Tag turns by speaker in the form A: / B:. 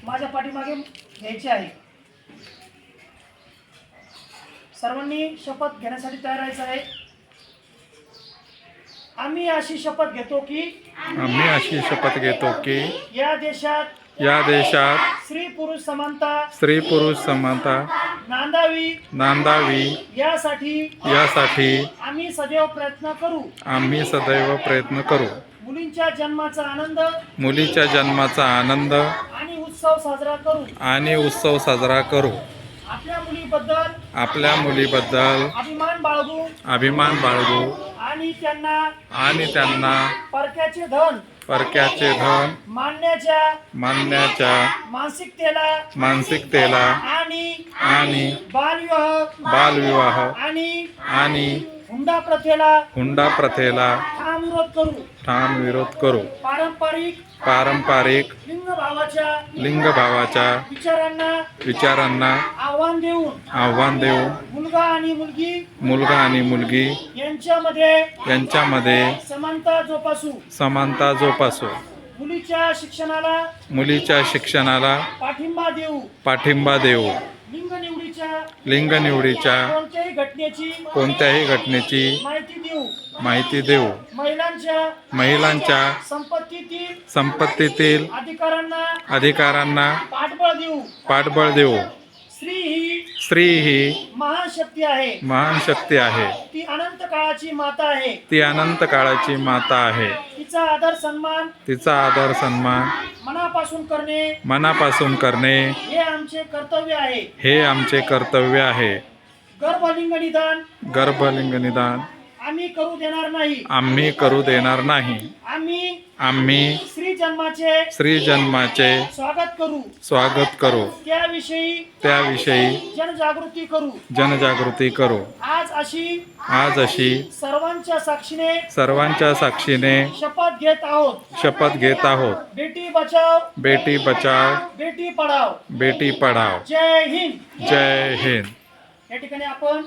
A: माझ्या पाठीमागे घ्यायची आहे। सर्वांनी शपथ घेण्यासाठी तयार राहायचं आहे। आम्ही अशी शपथ घेतो की या देशात स्त्री पुरुष समानता नांदावी यासाठी आम्ही सदैव प्रयत्न करू। मुलींच्या जन्माचा आनंद आणि उत्सव साजरा करू। आपल्या मुलीबद्दल अभिमान बाळगू आणि त्यांना परक्याचे धन मानण्याच्या मानसिकतेला आणि बालविवाह आणि हुंडा प्रथेला ठाम विरोध करू। पारंपरिक लिंगभावाच्या विचारांना आव्हान देऊन मुलगा आणि मुलगी यांच्यामध्ये समानता जोपासू। मुलीच्या शिक्षणाला पाठिंबा देऊ। लिंग निवडीच्या कोणत्याही घटनेची माहिती देऊ। महिलांच्या संपत्तीतील अधिकारांना पाठबळ देऊ। स्त्री ही महान शक्ती आहे। ती अनंत काळाची माता आहे। तिचा आदर सन्मान मनापासून करणे हे आमचे कर्तव्य आहे। गर्भलिंग निदान आम्ही करू देणार नाही। आम्ही स्त्री जन्माचे स्वागत करू। त्याविषयी जनजागृती करू। आज अशी सर्वांच्या साक्षीने शपथ घेत आहोत। बेटी बचाओ बेटी पढाओ। जय हिंद। या ठिकाणी आपण